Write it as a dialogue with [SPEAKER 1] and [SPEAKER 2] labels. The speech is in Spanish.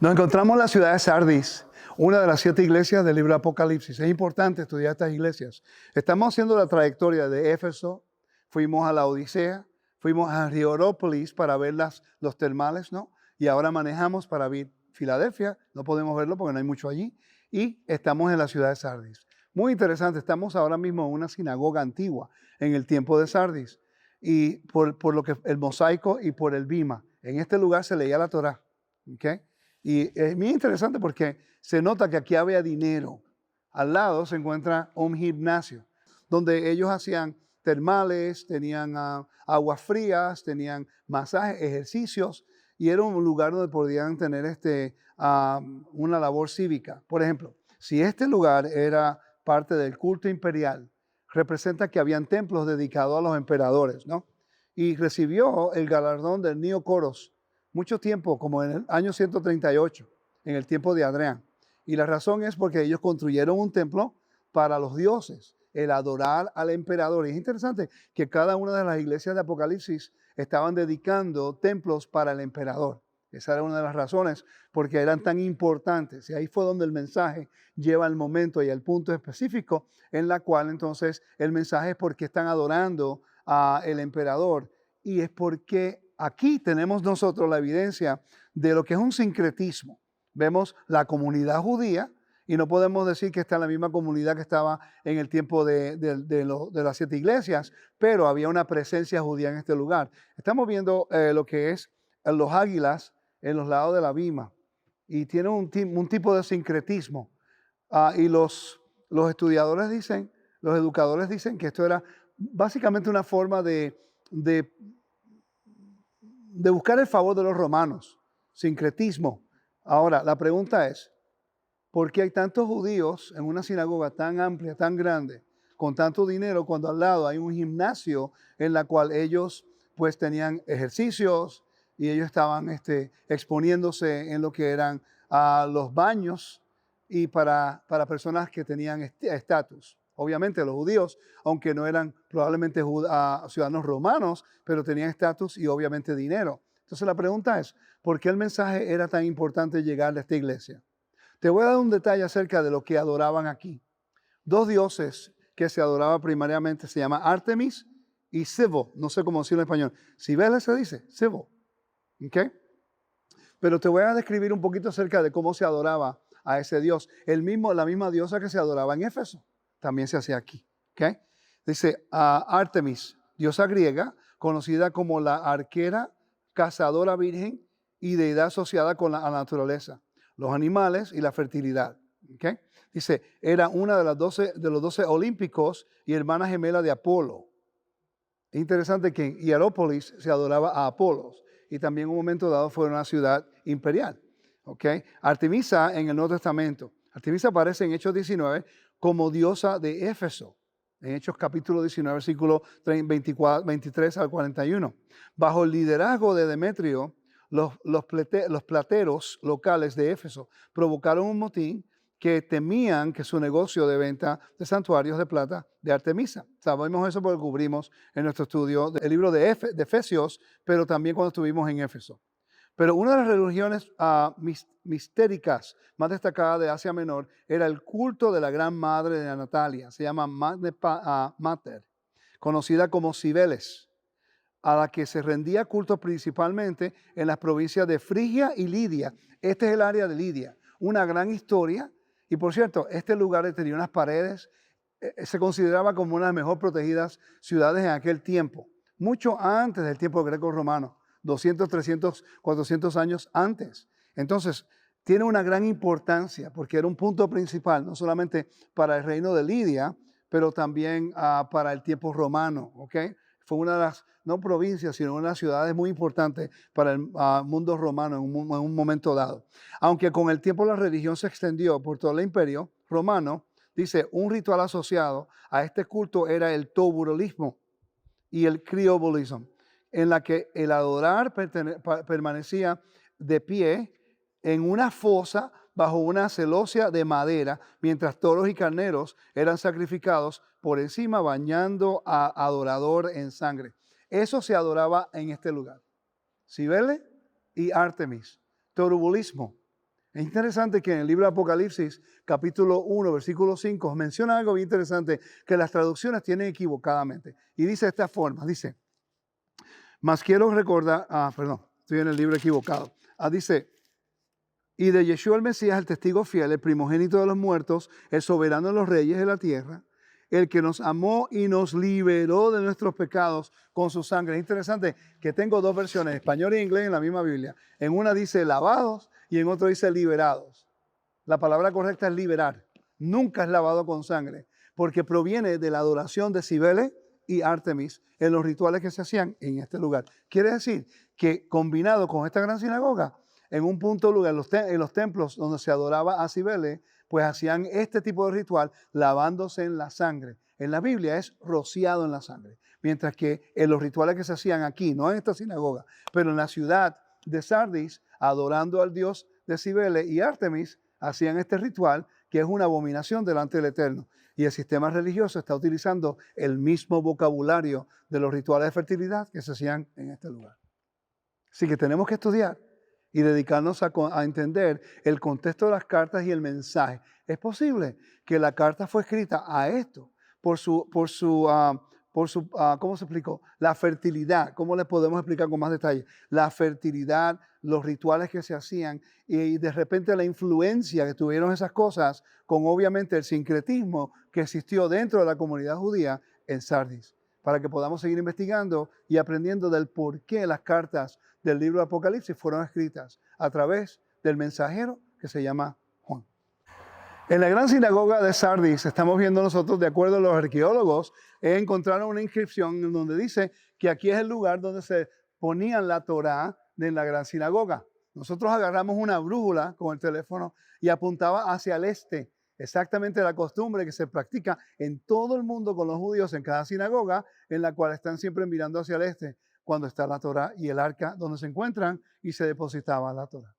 [SPEAKER 1] Nos encontramos en la ciudad de Sardis, una de las 7 iglesias del libro de Apocalipsis. Es importante estudiar estas iglesias. Estamos haciendo la trayectoria de Éfeso, fuimos a la Odisea, fuimos a Hierópolis para ver los termales, ¿no? Y ahora manejamos para ver Filadelfia, no podemos verlo porque no hay mucho allí, y estamos en la ciudad de Sardis. Muy interesante, estamos ahora mismo en una sinagoga antigua en el tiempo de Sardis, y por lo que el mosaico y por el bima. En este lugar se leía la Torá, ¿ok? Y es muy interesante porque se nota que aquí había dinero. Al lado se encuentra un gimnasio donde ellos hacían termales, tenían aguas frías, tenían masajes, ejercicios, y era un lugar donde podían tener una labor cívica. Por ejemplo, si este lugar era parte del culto imperial, representa que habían templos dedicados a los emperadores, ¿no? Y recibió el galardón del Neocoros mucho tiempo, como en el año 138, en el tiempo de Adrián. Y la razón es porque ellos construyeron un templo para los dioses, el adorar al emperador. Y es interesante que cada una de las iglesias de Apocalipsis estaban dedicando templos para el emperador. Esa era una de las razones porque eran tan importantes. Y ahí fue donde el mensaje lleva el momento y el punto específico en la cual entonces el mensaje es porque están adorando al emperador. Y es porque aquí tenemos nosotros la evidencia de lo que es un sincretismo. Vemos la comunidad judía y no podemos decir que está en la misma comunidad que estaba en el tiempo de las 7 iglesias, pero había una presencia judía en este lugar. Estamos viendo lo que es los águilas en los lados de la Bima y tiene un tipo de sincretismo. Y los estudiadores dicen, los educadores dicen que esto era básicamente una forma de buscar el favor de los romanos, sincretismo. Ahora, la pregunta es, ¿por qué hay tantos judíos en una sinagoga tan amplia, tan grande, con tanto dinero, cuando al lado hay un gimnasio en la cual ellos pues tenían ejercicios y ellos estaban exponiéndose en lo que eran los baños y para personas que tenían estatus? Obviamente los judíos, aunque no eran probablemente ciudadanos romanos, pero tenían estatus y obviamente dinero. Entonces la pregunta es, ¿por qué el mensaje era tan importante llegar a esta iglesia? Te voy a dar un detalle acerca de lo que adoraban aquí. 2 dioses que se adoraban primariamente se llaman Artemis y Cibo. No sé cómo decirlo en español. Cibeles se dice, Cibo. ¿Ok? Pero te voy a describir un poquito acerca de cómo se adoraba a ese dios. La misma diosa que se adoraba en Éfeso, también se hacía aquí. ¿Ok? Dice Artemis, diosa griega, conocida como la arquera, cazadora virgen y deidad asociada con la naturaleza, los animales y la fertilidad. ¿Okay? Dice, era una de los 12 olímpicos y hermana gemela de Apolo. Es interesante que en Hierópolis se adoraba a Apolos y también en un momento dado fue una ciudad imperial. ¿Okay? Artemisa en el Nuevo Testamento. Artemisa aparece en Hechos 19 como diosa de Éfeso. En Hechos capítulo 19, versículo 23 al 41. Bajo el liderazgo de Demetrio, los plateros locales de Éfeso provocaron un motín que temían que su negocio de venta de santuarios de plata de Artemisa. Sabemos eso porque cubrimos en nuestro estudio del libro de Efesios, pero también cuando estuvimos en Éfeso. Pero una de las religiones mistéricas más destacadas de Asia Menor era el culto de la gran madre de Natalia, se llama Mater, conocida como Cibeles, a la que se rendía culto principalmente en las provincias de Frigia y Lidia. Este es el área de Lidia, una gran historia. Y por cierto, este lugar tenía unas paredes, se consideraba como una de las mejor protegidas ciudades en aquel tiempo, mucho antes del tiempo greco-romano, 200, 300, 400 años antes. Entonces, tiene una gran importancia porque era un punto principal, no solamente para el reino de Lidia, pero también para el tiempo romano, ¿ok? Fue una de las, no provincias, sino una de las ciudades muy importantes para el mundo romano en un momento dado. Aunque con el tiempo la religión se extendió por todo el imperio romano, dice, un ritual asociado a este culto era el toburolismo y el criobolismo, en la que el adorar permanecía de pie en una fosa bajo una celosía de madera, mientras toros y carneros eran sacrificados por encima, bañando a adorador en sangre. Eso se adoraba en este lugar. Cibele y Artemis. Torubulismo. Es interesante que en el libro de Apocalipsis, capítulo 1, versículo 5, menciona algo bien interesante que las traducciones tienen equivocadamente. Y dice de esta forma, dice, mas quiero recordar, perdón, estoy en el libro equivocado. Dice, y de Yeshua el Mesías, el testigo fiel, el primogénito de los muertos, el soberano de los reyes de la tierra, el que nos amó y nos liberó de nuestros pecados con su sangre. Es interesante que tengo dos versiones, español e inglés en la misma Biblia. En una dice lavados y en otra dice liberados. La palabra correcta es liberar. Nunca es lavado con sangre, porque proviene de la adoración de Cibele y Artemis en los rituales que se hacían en este lugar. Quiere decir que combinado con esta gran sinagoga, en un punto lugar, en los templos donde se adoraba a Cibele, pues hacían este tipo de ritual lavándose en la sangre. En la Biblia es rociado en la sangre, mientras que en los rituales que se hacían aquí, no en esta sinagoga, pero en la ciudad de Sardis, adorando al dios de Cibele y Artemis, hacían este ritual que es una abominación delante del Eterno. Y el sistema religioso está utilizando el mismo vocabulario de los rituales de fertilidad que se hacían en este lugar. Así que tenemos que estudiar y dedicarnos a entender el contexto de las cartas y el mensaje. Es posible que la carta fue escrita a esto, ¿cómo se explicó? La fertilidad, ¿cómo le podemos explicar con más detalle? La fertilidad, los rituales que se hacían y de repente la influencia que tuvieron esas cosas con obviamente el sincretismo que existió dentro de la comunidad judía en Sardis, para que podamos seguir investigando y aprendiendo del por qué las cartas del libro de Apocalipsis fueron escritas a través del mensajero que se llama Juan. En la gran sinagoga de Sardis, estamos viendo nosotros, de acuerdo a los arqueólogos, encontraron una inscripción en donde dice que aquí es el lugar donde se ponían la Torá de la gran sinagoga. Nosotros agarramos una brújula con el teléfono y apuntaba hacia el este, exactamente la costumbre que se practica en todo el mundo con los judíos en cada sinagoga, en la cual están siempre mirando hacia el este, cuando está la Torá y el arca donde se encuentran y se depositaba la Torá.